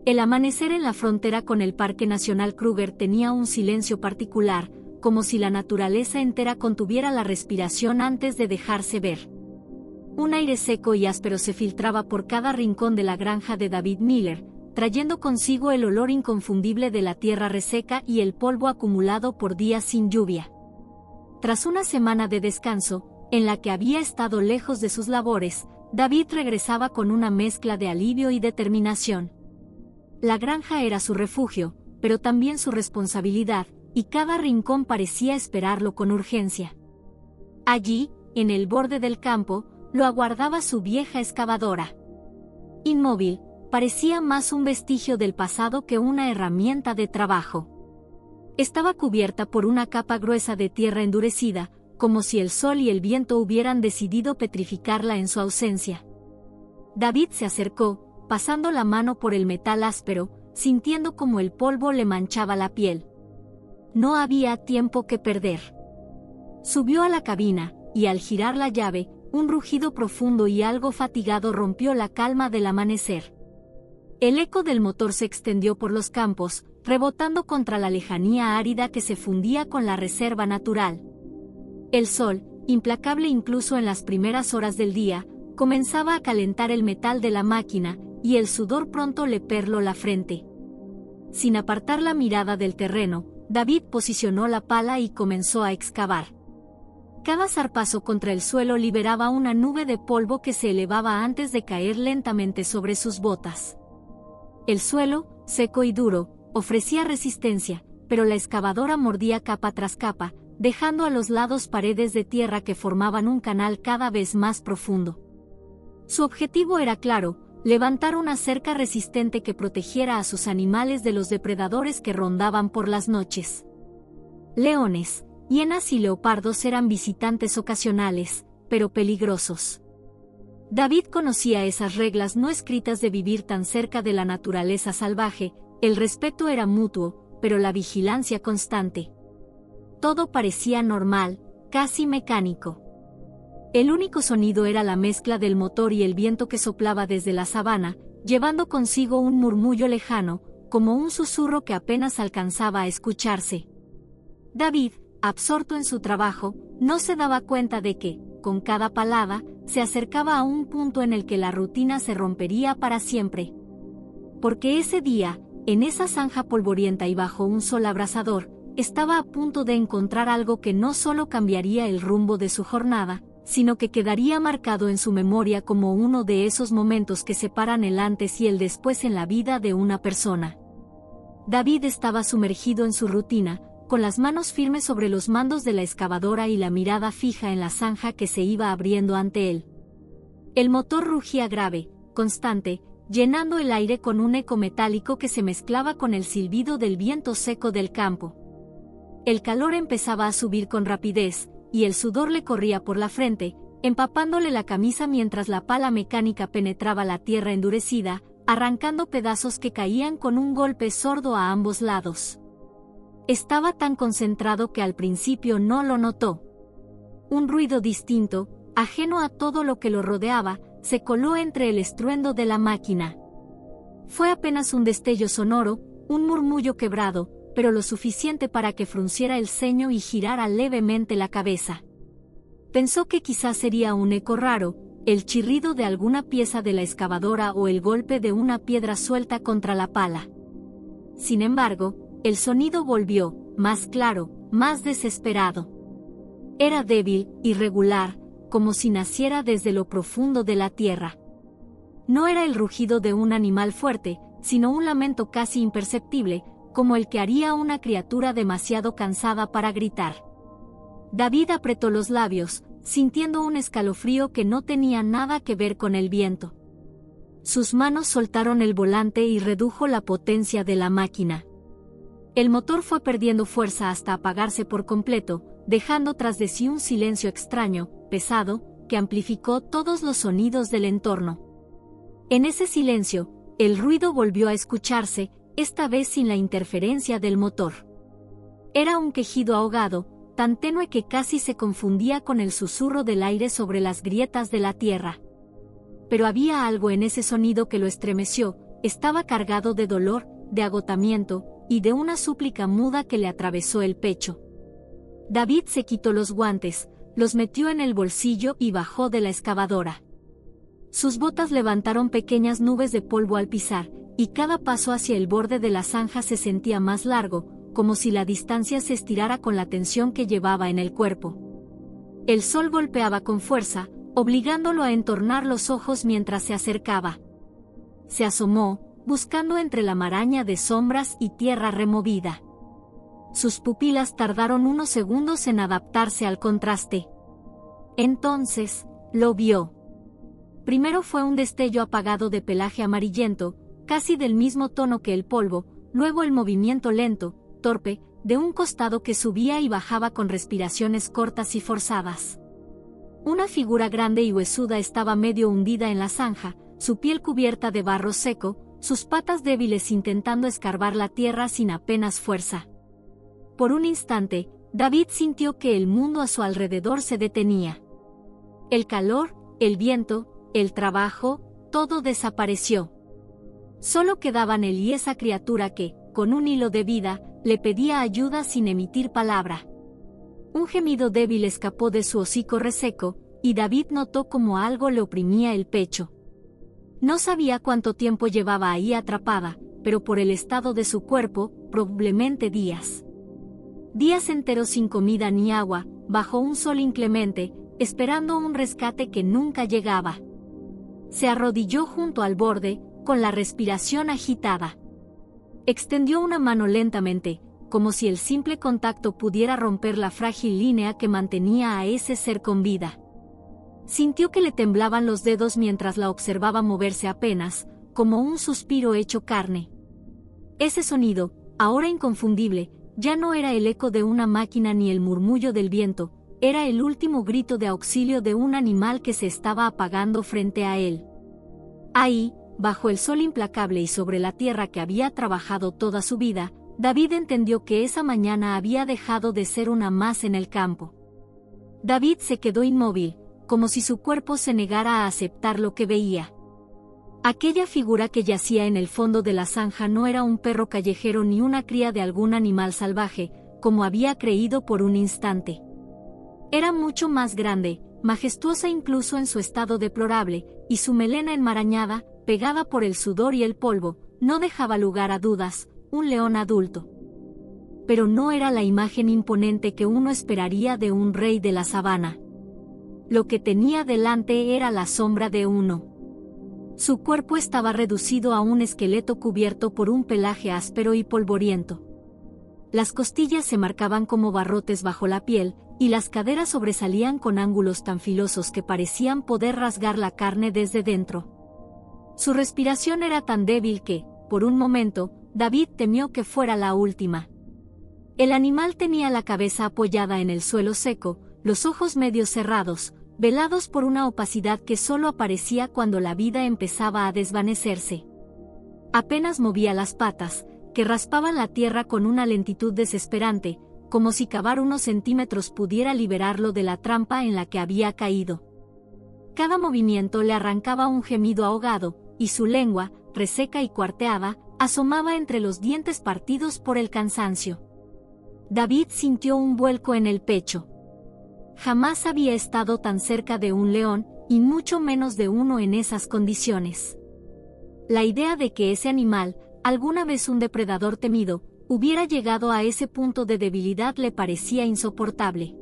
El amanecer en la frontera con el Parque Nacional Kruger tenía un silencio particular, como si la naturaleza entera contuviera la respiración antes de dejarse ver. Un aire seco y áspero se filtraba por cada rincón de la granja de David Miller, trayendo consigo el olor inconfundible de la tierra reseca y el polvo acumulado por días sin lluvia. Tras una semana de descanso, en la que había estado lejos de sus labores, David regresaba con una mezcla de alivio y determinación. La granja era su refugio, pero también su responsabilidad, y cada rincón parecía esperarlo con urgencia. Allí, en el borde del campo, lo aguardaba su vieja excavadora. Inmóvil, parecía más un vestigio del pasado que una herramienta de trabajo. Estaba cubierta por una capa gruesa de tierra endurecida, como si el sol y el viento hubieran decidido petrificarla en su ausencia. David se acercó, pasando la mano por el metal áspero, sintiendo como el polvo le manchaba la piel. No había tiempo que perder. Subió a la cabina, y al girar la llave, un rugido profundo y algo fatigado rompió la calma del amanecer. El eco del motor se extendió por los campos, rebotando contra la lejanía árida que se fundía con la reserva natural. El sol, implacable incluso en las primeras horas del día, comenzaba a calentar el metal de la máquina, y el sudor pronto le perló la frente. Sin apartar la mirada del terreno, David posicionó la pala y comenzó a excavar. Cada zarpazo contra el suelo liberaba una nube de polvo que se elevaba antes de caer lentamente sobre sus botas. El suelo, seco y duro, ofrecía resistencia, pero la excavadora mordía capa tras capa, dejando a los lados paredes de tierra que formaban un canal cada vez más profundo. Su objetivo era claro: levantar una cerca resistente que protegiera a sus animales de los depredadores que rondaban por las noches. Leones, hienas y leopardos eran visitantes ocasionales, pero peligrosos. David conocía esas reglas no escritas de vivir tan cerca de la naturaleza salvaje. El respeto era mutuo, pero la vigilancia constante. Todo parecía normal, casi mecánico. El único sonido era la mezcla del motor y el viento que soplaba desde la sabana, llevando consigo un murmullo lejano, como un susurro que apenas alcanzaba a escucharse. David, absorto en su trabajo, no se daba cuenta de que, con cada palada, se acercaba a un punto en el que la rutina se rompería para siempre. Porque ese día, en esa zanja polvorienta y bajo un sol abrasador, estaba a punto de encontrar algo que no solo cambiaría el rumbo de su jornada, sino que quedaría marcado en su memoria como uno de esos momentos que separan el antes y el después en la vida de una persona. David estaba sumergido en su rutina, con las manos firmes sobre los mandos de la excavadora y la mirada fija en la zanja que se iba abriendo ante él. El motor rugía grave, constante, llenando el aire con un eco metálico que se mezclaba con el silbido del viento seco del campo. El calor empezaba a subir con rapidez, y el sudor le corría por la frente, empapándole la camisa mientras la pala mecánica penetraba la tierra endurecida, arrancando pedazos que caían con un golpe sordo a ambos lados. Estaba tan concentrado que al principio no lo notó. Un ruido distinto, ajeno a todo lo que lo rodeaba, se coló entre el estruendo de la máquina. Fue apenas un destello sonoro, un murmullo quebrado, pero lo suficiente para que frunciera el ceño y girara levemente la cabeza. Pensó que quizás sería un eco raro, el chirrido de alguna pieza de la excavadora o el golpe de una piedra suelta contra la pala. Sin embargo, el sonido volvió, más claro, más desesperado. Era débil, irregular, como si naciera desde lo profundo de la tierra. No era el rugido de un animal fuerte, sino un lamento casi imperceptible, como el que haría una criatura demasiado cansada para gritar. David apretó los labios, sintiendo un escalofrío que no tenía nada que ver con el viento. Sus manos soltaron el volante y redujo la potencia de la máquina. El motor fue perdiendo fuerza hasta apagarse por completo, dejando tras de sí un silencio extraño, pesado, que amplificó todos los sonidos del entorno. En ese silencio, el ruido volvió a escucharse, esta vez sin la interferencia del motor. Era un quejido ahogado, tan tenue que casi se confundía con el susurro del aire sobre las grietas de la tierra. Pero había algo en ese sonido que lo estremeció, estaba cargado de dolor, de agotamiento, y de una súplica muda que le atravesó el pecho. David se quitó los guantes, los metió en el bolsillo y bajó de la excavadora. Sus botas levantaron pequeñas nubes de polvo al pisar, y cada paso hacia el borde de la zanja se sentía más largo, como si la distancia se estirara con la tensión que llevaba en el cuerpo. El sol golpeaba con fuerza, obligándolo a entornar los ojos mientras se acercaba. Se asomó, buscando entre la maraña de sombras y tierra removida. Sus pupilas tardaron unos segundos en adaptarse al contraste. Entonces, lo vio. Primero fue un destello apagado de pelaje amarillento, casi del mismo tono que el polvo, luego el movimiento lento, torpe, de un costado que subía y bajaba con respiraciones cortas y forzadas. Una figura grande y huesuda estaba medio hundida en la zanja, su piel cubierta de barro seco, sus patas débiles intentando escarbar la tierra sin apenas fuerza. Por un instante, David sintió que el mundo a su alrededor se detenía. El calor, el viento, el trabajo, todo desapareció. Solo quedaban él y esa criatura que, con un hilo de vida, le pedía ayuda sin emitir palabra. Un gemido débil escapó de su hocico reseco, y David notó como algo le oprimía el pecho. No sabía cuánto tiempo llevaba ahí atrapada, pero por el estado de su cuerpo, probablemente días. Días enteros sin comida ni agua, bajo un sol inclemente, esperando un rescate que nunca llegaba. Se arrodilló junto al borde, con la respiración agitada. Extendió una mano lentamente, como si el simple contacto pudiera romper la frágil línea que mantenía a ese ser con vida. Sintió que le temblaban los dedos mientras la observaba moverse apenas, como un suspiro hecho carne. Ese sonido, ahora inconfundible, ya no era el eco de una máquina ni el murmullo del viento, era el último grito de auxilio de un animal que se estaba apagando frente a él. Ahí, bajo el sol implacable y sobre la tierra que había trabajado toda su vida, David entendió que esa mañana había dejado de ser una más en el campo. David se quedó inmóvil, como si su cuerpo se negara a aceptar lo que veía. Aquella figura que yacía en el fondo de la zanja no era un perro callejero ni una cría de algún animal salvaje, como había creído por un instante. Era mucho más grande, majestuosa incluso en su estado deplorable, y su melena enmarañada, pegada por el sudor y el polvo, no dejaba lugar a dudas, un león adulto. Pero no era la imagen imponente que uno esperaría de un rey de la sabana. Lo que tenía delante era la sombra de uno. Su cuerpo estaba reducido a un esqueleto cubierto por un pelaje áspero y polvoriento. Las costillas se marcaban como barrotes bajo la piel, y las caderas sobresalían con ángulos tan filosos que parecían poder rasgar la carne desde dentro. Su respiración era tan débil que, por un momento, David temió que fuera la última. El animal tenía la cabeza apoyada en el suelo seco, los ojos medio cerrados, velados por una opacidad que solo aparecía cuando la vida empezaba a desvanecerse. Apenas movía las patas, que raspaban la tierra con una lentitud desesperante, como si cavar unos centímetros pudiera liberarlo de la trampa en la que había caído. Cada movimiento le arrancaba un gemido ahogado, y su lengua, reseca y cuarteada, asomaba entre los dientes partidos por el cansancio. David sintió un vuelco en el pecho. Jamás había estado tan cerca de un león, y mucho menos de uno en esas condiciones. La idea de que ese animal, alguna vez un depredador temido, hubiera llegado a ese punto de debilidad le parecía insoportable.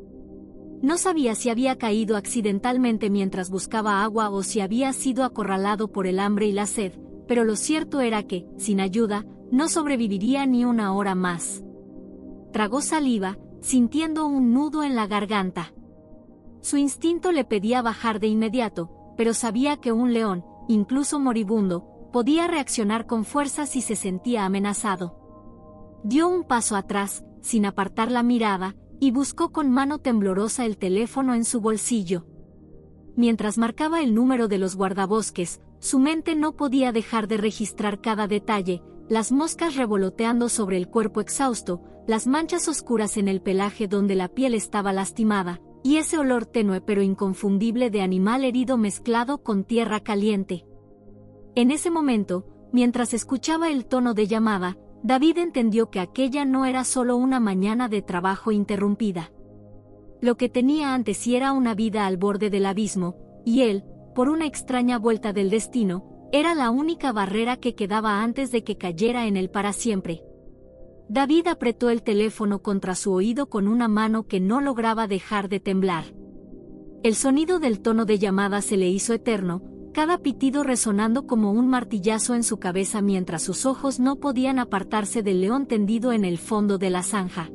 No sabía si había caído accidentalmente mientras buscaba agua o si había sido acorralado por el hambre y la sed, pero lo cierto era que, sin ayuda, no sobreviviría ni una hora más. Tragó saliva, sintiendo un nudo en la garganta. Su instinto le pedía bajar de inmediato, pero sabía que un león, incluso moribundo, podía reaccionar con fuerza si se sentía amenazado. Dio un paso atrás, sin apartar la mirada, y buscó con mano temblorosa el teléfono en su bolsillo. Mientras marcaba el número de los guardabosques, su mente no podía dejar de registrar cada detalle, las moscas revoloteando sobre el cuerpo exhausto, las manchas oscuras en el pelaje donde la piel estaba lastimada, y ese olor tenue pero inconfundible de animal herido mezclado con tierra caliente. En ese momento, Mientras escuchaba el tono de llamada, David entendió que aquella no era solo una mañana de trabajo interrumpida. Lo que tenía ante sí era una vida al borde del abismo, y él, por una extraña vuelta del destino, era la única barrera que quedaba antes de que cayera en él para siempre. David apretó el teléfono contra su oído con una mano que no lograba dejar de temblar. El sonido del tono de llamada se le hizo eterno, cada pitido resonando como un martillazo en su cabeza mientras sus ojos no podían apartarse del león tendido en el fondo de la zanja.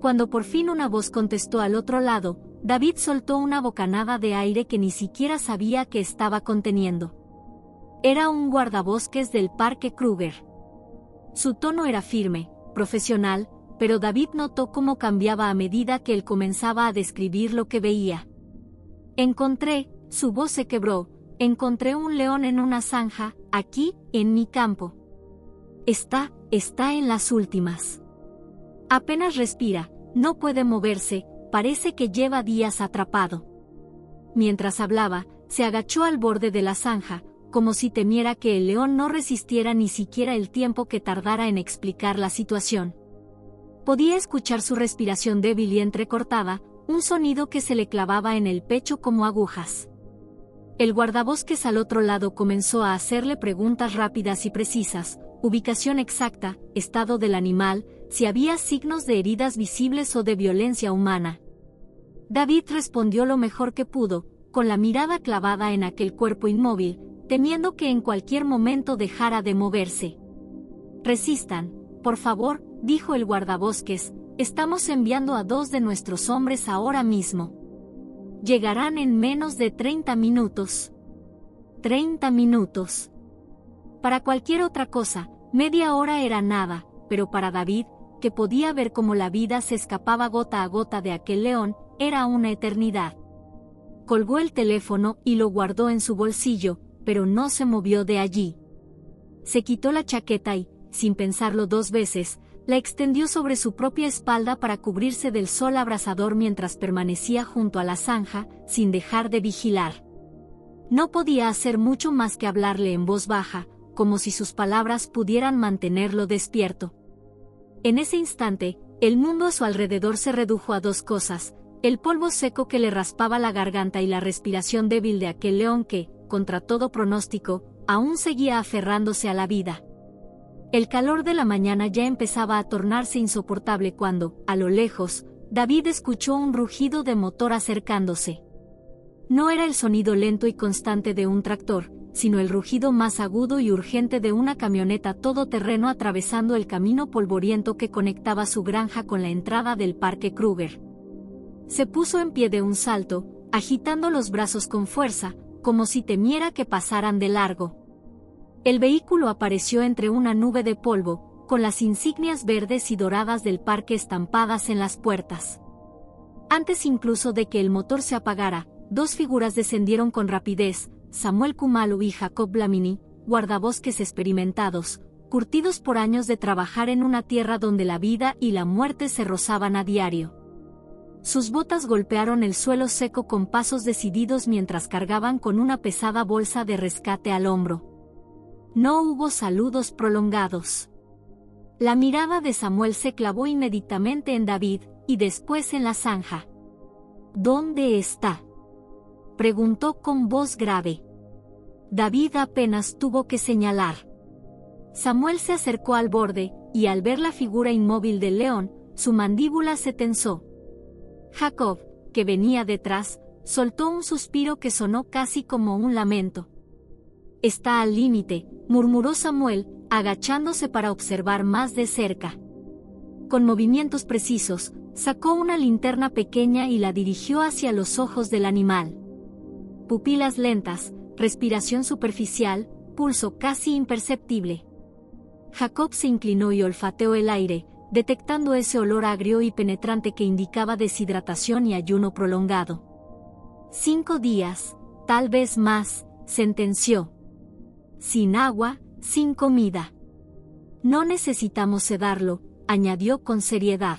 Cuando por fin una voz contestó al otro lado, David soltó una bocanada de aire que ni siquiera sabía que estaba conteniendo. Era un guardabosques del Parque Kruger. Su tono era firme, profesional, pero David notó cómo cambiaba a medida que él comenzaba a describir lo que veía. Su voz se quebró, encontré un león en una zanja, aquí, en mi campo. Está en las últimas. Apenas respira, no puede moverse, parece que lleva días atrapado. Mientras hablaba, se agachó al borde de la zanja, como si temiera que el león no resistiera ni siquiera el tiempo que tardara en explicar la situación. Podía escuchar su respiración débil y entrecortada, un sonido que se le clavaba en el pecho como agujas. El guardabosques al otro lado comenzó a hacerle preguntas rápidas y precisas: ubicación exacta, estado del animal, si había signos de heridas visibles o de violencia humana. David respondió lo mejor que pudo, con la mirada clavada en aquel cuerpo inmóvil, temiendo que en cualquier momento dejara de moverse. Resistan, por favor, dijo el guardabosques, estamos enviando a 2 de nuestros hombres ahora mismo. Llegarán en menos de 30 minutos. 30 minutos. Para cualquier otra cosa, media hora era nada, pero para David, que podía ver cómo la vida se escapaba gota a gota de aquel león, era una eternidad. Colgó el teléfono y lo guardó en su bolsillo, pero no se movió de allí. Se quitó la chaqueta y, sin pensarlo 2 veces, la extendió sobre su propia espalda para cubrirse del sol abrasador mientras permanecía junto a la zanja, sin dejar de vigilar. No podía hacer mucho más que hablarle en voz baja, como si sus palabras pudieran mantenerlo despierto. En ese instante, el mundo a su alrededor se redujo a 2 cosas: el polvo seco que le raspaba la garganta y la respiración débil de aquel león que, contra todo pronóstico, aún seguía aferrándose a la vida. El calor de la mañana ya empezaba a tornarse insoportable cuando, a lo lejos, David escuchó un rugido de motor acercándose. No era el sonido lento y constante de un tractor, sino el rugido más agudo y urgente de una camioneta todoterreno atravesando el camino polvoriento que conectaba su granja con la entrada del Parque Kruger. Se puso en pie de un salto, agitando los brazos con fuerza, como si temiera que pasaran de largo. El vehículo apareció entre una nube de polvo, con las insignias verdes y doradas del parque estampadas en las puertas. Antes incluso de que el motor se apagara, 2 figuras descendieron con rapidez: Samuel Khumalo y Jacob Blamini, guardabosques experimentados, curtidos por años de trabajar en una tierra donde la vida y la muerte se rozaban a diario. Sus botas golpearon el suelo seco con pasos decididos mientras cargaban con una pesada bolsa de rescate al hombro. No hubo saludos prolongados. La mirada de Samuel se clavó inmediatamente en David, y después en la zanja. ¿Dónde está?, preguntó con voz grave. David apenas tuvo que señalar. Samuel se acercó al borde, y al ver la figura inmóvil del león, su mandíbula se tensó. Jacob, que venía detrás, soltó un suspiro que sonó casi como un lamento. Está al límite, murmuró Samuel, agachándose para observar más de cerca. Con movimientos precisos, sacó una linterna pequeña y la dirigió hacia los ojos del animal. Pupilas lentas, respiración superficial, pulso casi imperceptible. Jacob se inclinó y olfateó el aire, detectando ese olor agrio y penetrante que indicaba deshidratación y ayuno prolongado. 5 días, tal vez más, sentenció. Sin agua, sin comida. No necesitamos sedarlo, añadió con seriedad.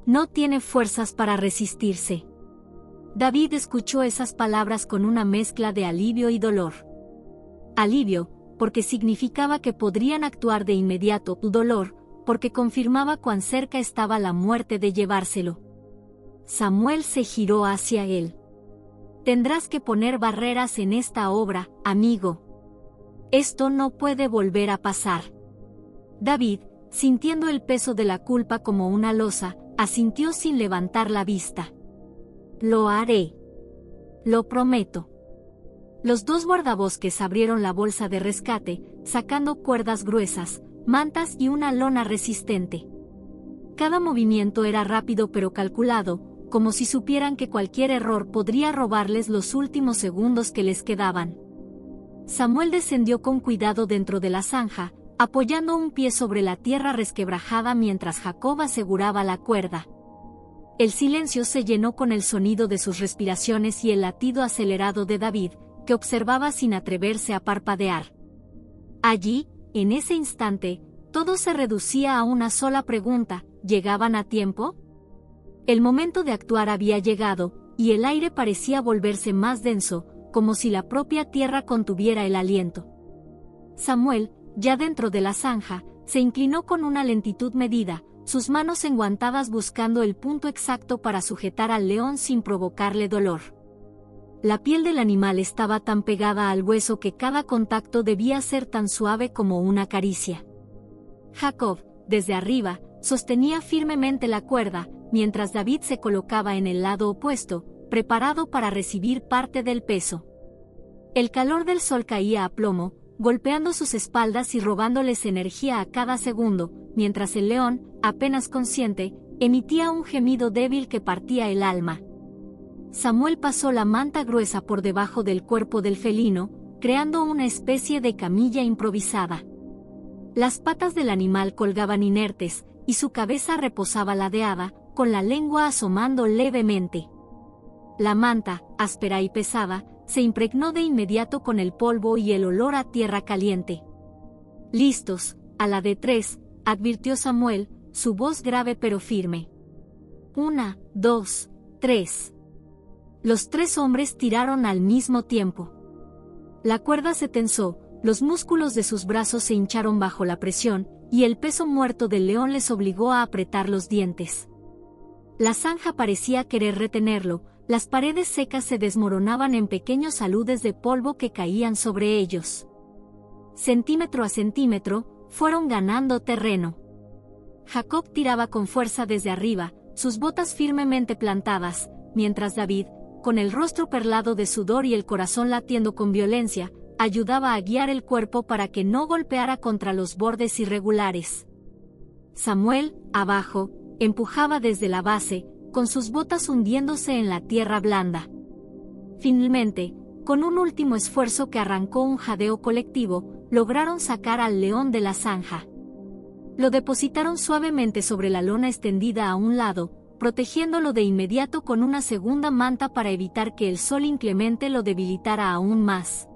No tiene fuerzas para resistirse. David escuchó esas palabras con una mezcla de alivio y dolor. Alivio, porque significaba que podrían actuar de inmediato, dolor, porque confirmaba cuán cerca estaba la muerte de llevárselo. Samuel se giró hacia él. Tendrás que poner barreras en esta obra, amigo. Esto no puede volver a pasar. David, sintiendo el peso de la culpa como una losa, asintió sin levantar la vista. Lo haré. Lo prometo. Los dos guardabosques abrieron la bolsa de rescate, sacando cuerdas gruesas, mantas y una lona resistente. Cada movimiento era rápido pero calculado, como si supieran que cualquier error podría robarles los últimos segundos que les quedaban. Samuel descendió con cuidado dentro de la zanja, apoyando un pie sobre la tierra resquebrajada mientras Jacob aseguraba la cuerda. El silencio se llenó con el sonido de sus respiraciones y el latido acelerado de David, que observaba sin atreverse a parpadear. Allí, en ese instante, todo se reducía a una sola pregunta: ¿llegaban a tiempo? El momento de actuar había llegado, y el aire parecía volverse más denso, como si la propia tierra contuviera el aliento. Samuel, ya dentro de la zanja, se inclinó con una lentitud medida, sus manos enguantadas buscando el punto exacto para sujetar al león sin provocarle dolor. La piel del animal estaba tan pegada al hueso que cada contacto debía ser tan suave como una caricia. Jacob, desde arriba, sostenía firmemente la cuerda, mientras David se colocaba en el lado opuesto, preparado para recibir parte del peso. El calor del sol caía a plomo, golpeando sus espaldas y robándoles energía a cada segundo, mientras el león, apenas consciente, emitía un gemido débil que partía el alma. Samuel pasó la manta gruesa por debajo del cuerpo del felino, creando una especie de camilla improvisada. Las patas del animal colgaban inertes, y su cabeza reposaba ladeada, con la lengua asomando levemente. La manta, áspera y pesada, se impregnó de inmediato con el polvo y el olor a tierra caliente. «Listos, a la de 3», advirtió Samuel, su voz grave pero firme. 1, 2, 3. Los 3 hombres tiraron al mismo tiempo. La cuerda se tensó, los músculos de sus brazos se hincharon bajo la presión, y el peso muerto del león les obligó a apretar los dientes. La zanja parecía querer retenerlo, las paredes secas se desmoronaban en pequeños aludes de polvo que caían sobre ellos. Centímetro a centímetro, fueron ganando terreno. Jacob tiraba con fuerza desde arriba, sus botas firmemente plantadas, mientras David, con el rostro perlado de sudor y el corazón latiendo con violencia, ayudaba a guiar el cuerpo para que no golpeara contra los bordes irregulares. Samuel, abajo, empujaba desde la base, con sus botas hundiéndose en la tierra blanda. Finalmente, con un último esfuerzo que arrancó un jadeo colectivo, lograron sacar al león de la zanja. Lo depositaron suavemente sobre la lona extendida a un lado, protegiéndolo de inmediato con una segunda manta para evitar que el sol inclemente lo debilitara aún más.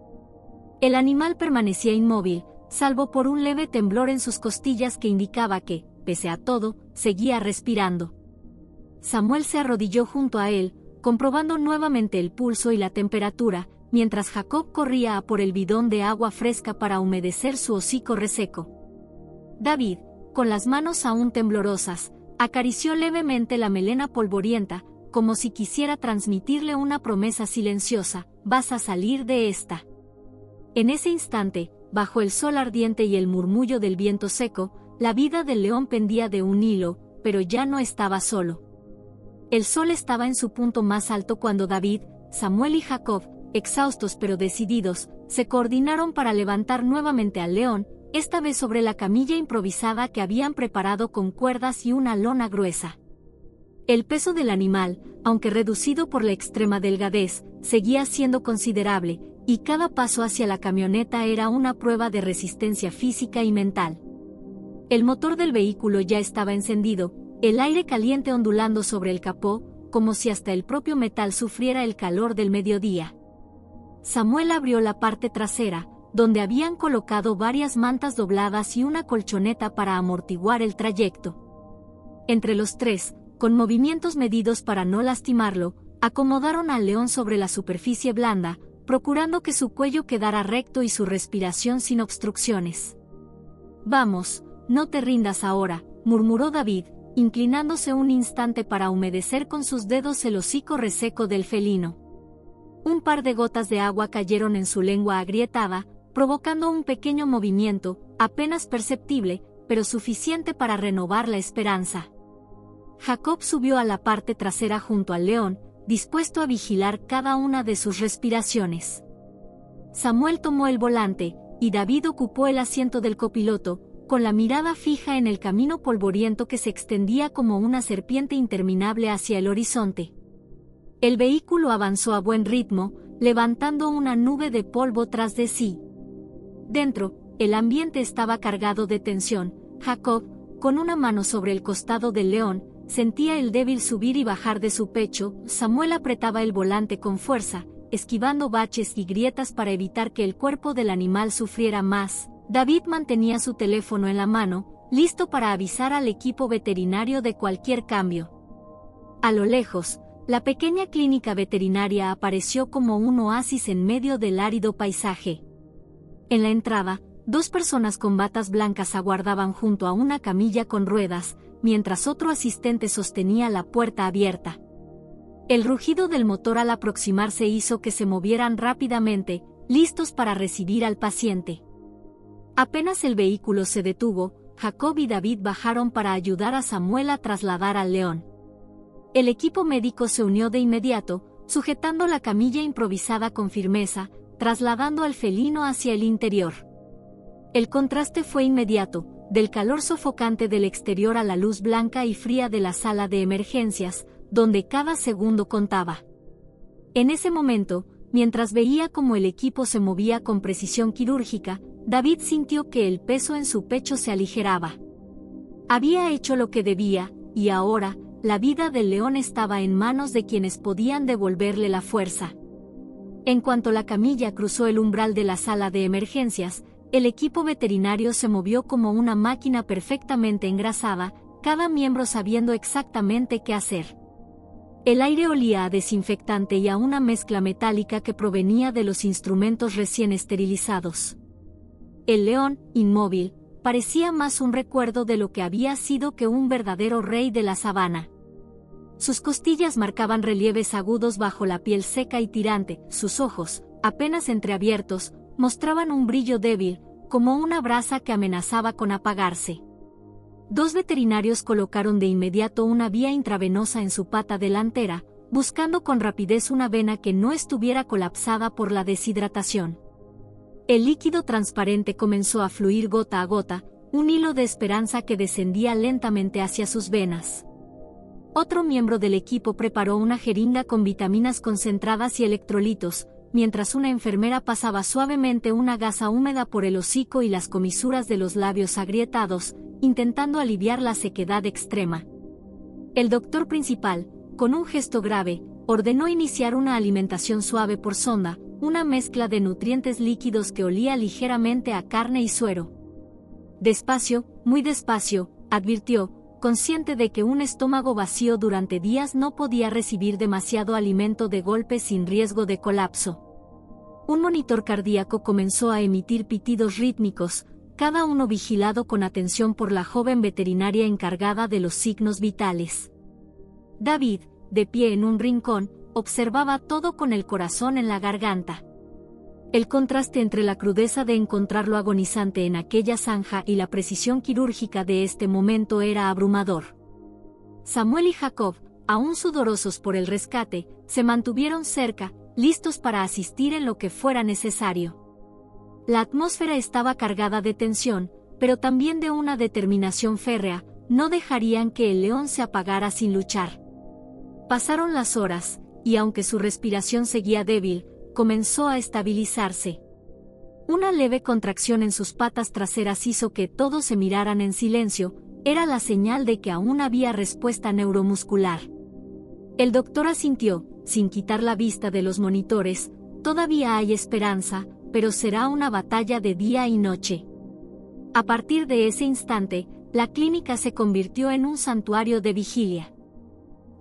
El animal permanecía inmóvil, salvo por un leve temblor en sus costillas que indicaba que, pese a todo, seguía respirando. Samuel se arrodilló junto a él, comprobando nuevamente el pulso y la temperatura, mientras Jacob corría a por el bidón de agua fresca para humedecer su hocico reseco. David, con las manos aún temblorosas, acarició levemente la melena polvorienta, como si quisiera transmitirle una promesa silenciosa: «Vas a salir de esta». En ese instante, bajo el sol ardiente y el murmullo del viento seco, la vida del león pendía de un hilo, pero ya no estaba solo. El sol estaba en su punto más alto cuando David, Samuel y Jacob, exhaustos pero decididos, se coordinaron para levantar nuevamente al león, esta vez sobre la camilla improvisada que habían preparado con cuerdas y una lona gruesa. El peso del animal, aunque reducido por la extrema delgadez, seguía siendo considerable, y cada paso hacia la camioneta era una prueba de resistencia física y mental. El motor del vehículo ya estaba encendido, el aire caliente ondulando sobre el capó, como si hasta el propio metal sufriera el calor del mediodía. Samuel abrió la parte trasera, donde habían colocado varias mantas dobladas y una colchoneta para amortiguar el trayecto. Entre los 3, con movimientos medidos para no lastimarlo, acomodaron al león sobre la superficie blanda, procurando que su cuello quedara recto y su respiración sin obstrucciones. «Vamos, no te rindas ahora», murmuró David, inclinándose un instante para humedecer con sus dedos el hocico reseco del felino. Un par de gotas de agua cayeron en su lengua agrietada, provocando un pequeño movimiento, apenas perceptible, pero suficiente para renovar la esperanza. Jacob subió a la parte trasera junto al león, dispuesto a vigilar cada una de sus respiraciones. Samuel tomó el volante, y David ocupó el asiento del copiloto, con la mirada fija en el camino polvoriento que se extendía como una serpiente interminable hacia el horizonte. El vehículo avanzó a buen ritmo, levantando una nube de polvo tras de sí. Dentro, el ambiente estaba cargado de tensión. Jacob, con una mano sobre el costado del león, sentía el débil subir y bajar de su pecho. Samuel apretaba el volante con fuerza, esquivando baches y grietas para evitar que el cuerpo del animal sufriera más. David mantenía su teléfono en la mano, listo para avisar al equipo veterinario de cualquier cambio. A lo lejos, la pequeña clínica veterinaria apareció como un oasis en medio del árido paisaje. En la entrada, 2 personas con batas blancas aguardaban junto a una camilla con ruedas, mientras otro asistente sostenía la puerta abierta. El rugido del motor al aproximarse hizo que se movieran rápidamente, listos para recibir al paciente. Apenas el vehículo se detuvo, Jacob y David bajaron para ayudar a Samuel a trasladar al león. El equipo médico se unió de inmediato, sujetando la camilla improvisada con firmeza, trasladando al felino hacia el interior. El contraste fue inmediato, del calor sofocante del exterior a la luz blanca y fría de la sala de emergencias, donde cada segundo contaba. En ese momento, mientras veía cómo el equipo se movía con precisión quirúrgica, David sintió que el peso en su pecho se aligeraba. Había hecho lo que debía, y ahora, la vida del león estaba en manos de quienes podían devolverle la fuerza. En cuanto la camilla cruzó el umbral de la sala de emergencias, el equipo veterinario se movió como una máquina perfectamente engrasada, cada miembro sabiendo exactamente qué hacer. El aire olía a desinfectante y a una mezcla metálica que provenía de los instrumentos recién esterilizados. El león, inmóvil, parecía más un recuerdo de lo que había sido que un verdadero rey de la sabana. Sus costillas marcaban relieves agudos bajo la piel seca y tirante, sus ojos, apenas entreabiertos, mostraban un brillo débil, como una brasa que amenazaba con apagarse. 2 veterinarios colocaron de inmediato una vía intravenosa en su pata delantera, buscando con rapidez una vena que no estuviera colapsada por la deshidratación. El líquido transparente comenzó a fluir gota a gota, un hilo de esperanza que descendía lentamente hacia sus venas. Otro miembro del equipo preparó una jeringa con vitaminas concentradas y electrolitos, mientras una enfermera pasaba suavemente una gasa húmeda por el hocico y las comisuras de los labios agrietados, intentando aliviar la sequedad extrema. El doctor principal, con un gesto grave, ordenó iniciar una alimentación suave por sonda, una mezcla de nutrientes líquidos que olía ligeramente a carne y suero. Despacio, muy despacio, advirtió, consciente de que un estómago vacío durante días no podía recibir demasiado alimento de golpe sin riesgo de colapso. Un monitor cardíaco comenzó a emitir pitidos rítmicos, cada uno vigilado con atención por la joven veterinaria encargada de los signos vitales. David, de pie en un rincón, observaba todo con el corazón en la garganta. El contraste entre la crudeza de encontrarlo agonizante en aquella zanja y la precisión quirúrgica de este momento era abrumador. Samuel y Jacob, aún sudorosos por el rescate, se mantuvieron cerca, listos para asistir en lo que fuera necesario. La atmósfera estaba cargada de tensión, pero también de una determinación férrea. No dejarían que el león se apagara sin luchar. Pasaron las horas, y aunque su respiración seguía débil, comenzó a estabilizarse. Una leve contracción en sus patas traseras hizo que todos se miraran en silencio. Era la señal de que aún había respuesta neuromuscular. El doctor asintió, sin quitar la vista de los monitores. Todavía hay esperanza, pero será una batalla de día y noche. A partir de ese instante, la clínica se convirtió en un santuario de vigilia.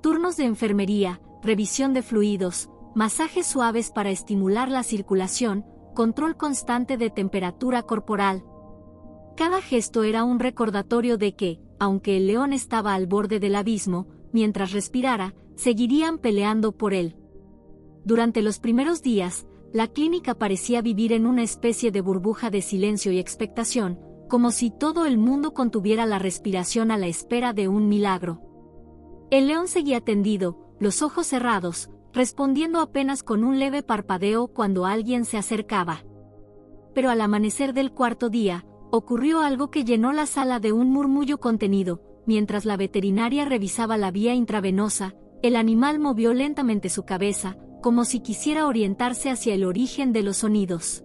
Turnos de enfermería, revisión de fluidos, masajes suaves para estimular la circulación, control constante de temperatura corporal. Cada gesto era un recordatorio de que, aunque el león estaba al borde del abismo, mientras respirara, seguirían peleando por él. Durante los primeros días, la clínica parecía vivir en una especie de burbuja de silencio y expectación, como si todo el mundo contuviera la respiración a la espera de un milagro. El león seguía tendido, los ojos cerrados, respondiendo apenas con un leve parpadeo cuando alguien se acercaba. Pero al amanecer del cuarto día, ocurrió algo que llenó la sala de un murmullo contenido. Mientras la veterinaria revisaba la vía intravenosa, el animal movió lentamente su cabeza, como si quisiera orientarse hacia el origen de los sonidos.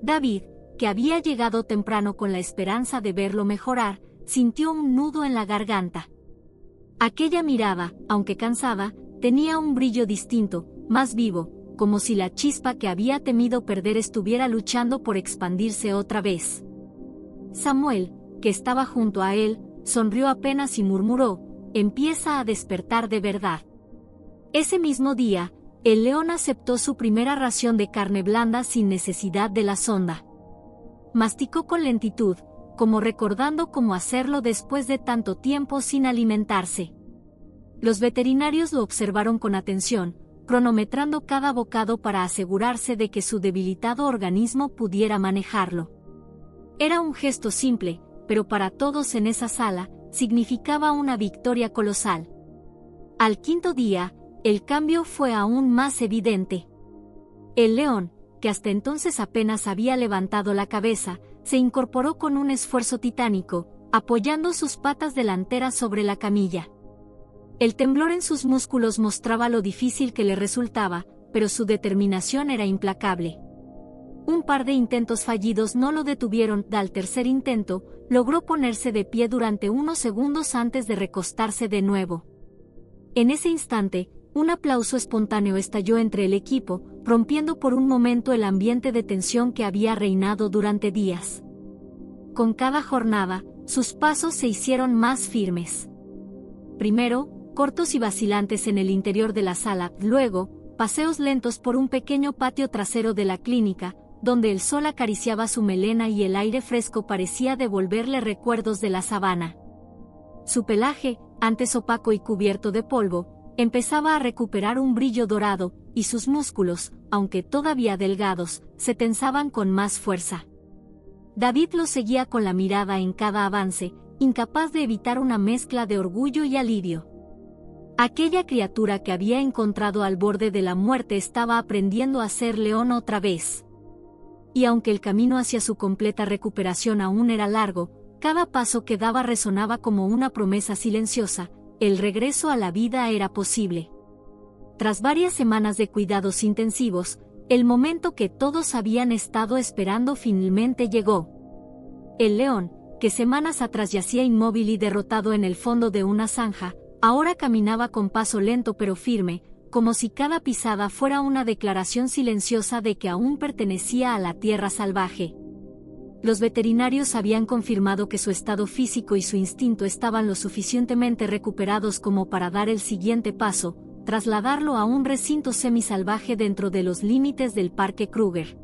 David, que había llegado temprano con la esperanza de verlo mejorar, sintió un nudo en la garganta. Aquella mirada, aunque cansada, tenía un brillo distinto, más vivo, como si la chispa que había temido perder estuviera luchando por expandirse otra vez. Samuel, que estaba junto a él, sonrió apenas y murmuró: «Empieza a despertar de verdad». Ese mismo día, el león aceptó su primera ración de carne blanda sin necesidad de la sonda. Masticó con lentitud, como recordando cómo hacerlo después de tanto tiempo sin alimentarse. Los veterinarios lo observaron con atención, cronometrando cada bocado para asegurarse de que su debilitado organismo pudiera manejarlo. Era un gesto simple, pero para todos en esa sala, significaba una victoria colosal. Al quinto día, el cambio fue aún más evidente. El león, que hasta entonces apenas había levantado la cabeza, se incorporó con un esfuerzo titánico, apoyando sus patas delanteras sobre la camilla. El temblor en sus músculos mostraba lo difícil que le resultaba, pero su determinación era implacable. Un par de intentos fallidos no lo detuvieron. Al tercer intento, logró ponerse de pie durante unos segundos antes de recostarse de nuevo. En ese instante, un aplauso espontáneo estalló entre el equipo, rompiendo por un momento el ambiente de tensión que había reinado durante días. Con cada jornada, sus pasos se hicieron más firmes. Primero, cortos y vacilantes en el interior de la sala, luego, paseos lentos por un pequeño patio trasero de la clínica, donde el sol acariciaba su melena y el aire fresco parecía devolverle recuerdos de la sabana. Su pelaje, antes opaco y cubierto de polvo, empezaba a recuperar un brillo dorado, y sus músculos, aunque todavía delgados, se tensaban con más fuerza. David lo seguía con la mirada en cada avance, incapaz de evitar una mezcla de orgullo y alivio. Aquella criatura que había encontrado al borde de la muerte estaba aprendiendo a ser león otra vez. Y aunque el camino hacia su completa recuperación aún era largo, cada paso que daba resonaba como una promesa silenciosa: el regreso a la vida era posible. Tras varias semanas de cuidados intensivos, el momento que todos habían estado esperando finalmente llegó. El león, que semanas atrás yacía inmóvil y derrotado en el fondo de una zanja, ahora caminaba con paso lento pero firme, como si cada pisada fuera una declaración silenciosa de que aún pertenecía a la tierra salvaje. Los veterinarios habían confirmado que su estado físico y su instinto estaban lo suficientemente recuperados como para dar el siguiente paso: trasladarlo a un recinto semisalvaje dentro de los límites del Parque Kruger.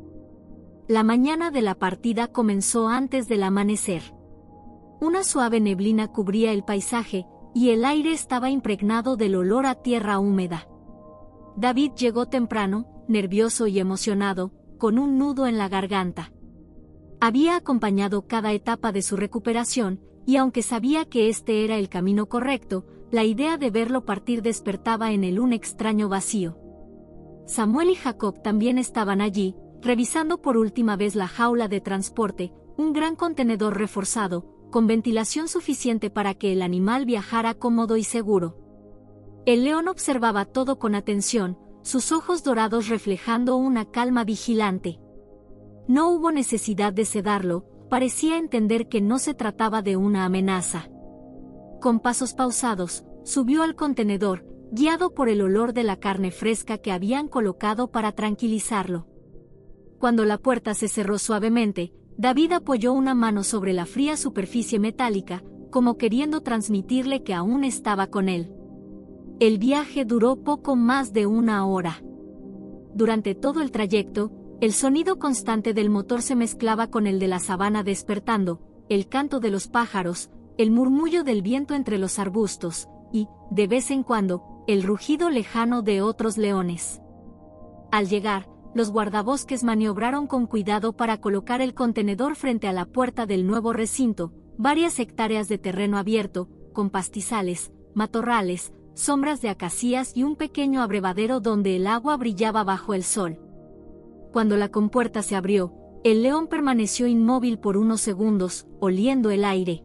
La mañana de la partida comenzó antes del amanecer. Una suave neblina cubría el paisaje, y el aire estaba impregnado del olor a tierra húmeda. David llegó temprano, nervioso y emocionado, con un nudo en la garganta. Había acompañado cada etapa de su recuperación, y aunque sabía que este era el camino correcto, la idea de verlo partir despertaba en él un extraño vacío. Samuel y Jacob también estaban allí, revisando por última vez la jaula de transporte, un gran contenedor reforzado, con ventilación suficiente para que el animal viajara cómodo y seguro. El león observaba todo con atención, sus ojos dorados reflejando una calma vigilante. No hubo necesidad de sedarlo, parecía entender que no se trataba de una amenaza. Con pasos pausados, subió al contenedor, guiado por el olor de la carne fresca que habían colocado para tranquilizarlo. Cuando la puerta se cerró suavemente, David apoyó una mano sobre la fría superficie metálica, como queriendo transmitirle que aún estaba con él. El viaje duró poco más de una hora. durante todo el trayecto, el sonido constante del motor se mezclaba con el de la sabana despertando, el canto de los pájaros, el murmullo del viento entre los arbustos, y, de vez en cuando, el rugido lejano de otros leones. Al llegar, los guardabosques maniobraron con cuidado para colocar el contenedor frente a la puerta del nuevo recinto, varias hectáreas de terreno abierto, con pastizales, matorrales, sombras de acacias y un pequeño abrevadero donde el agua brillaba bajo el sol. Cuando la compuerta se abrió, el león permaneció inmóvil por unos segundos, oliendo el aire.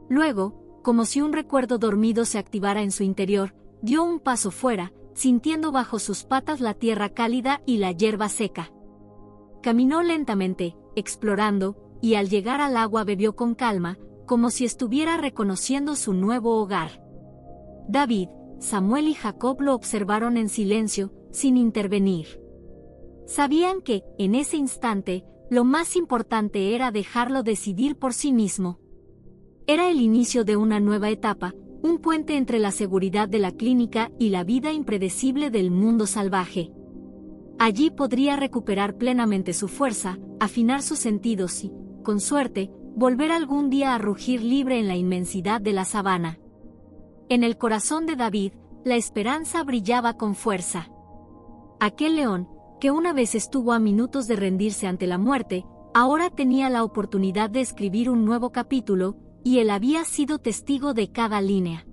Luego, como si un recuerdo dormido se activara en su interior, dio un paso fuera, sintiendo bajo sus patas la tierra cálida y la hierba seca. Caminó lentamente, explorando, y al llegar al agua bebió con calma, como si estuviera reconociendo su nuevo hogar. David, Samuel y Jacob lo observaron en silencio, sin intervenir. Sabían que, en ese instante, lo más importante era dejarlo decidir por sí mismo. Era el inicio de una nueva etapa, un puente entre la seguridad de la clínica y la vida impredecible del mundo salvaje. Allí podría recuperar plenamente su fuerza, afinar sus sentidos y, con suerte, volver algún día a rugir libre en la inmensidad de la sabana. En el corazón de David, la esperanza brillaba con fuerza. Aquel león, que una vez estuvo a minutos de rendirse ante la muerte, ahora tenía la oportunidad de escribir un nuevo capítulo, y él había sido testigo de cada línea.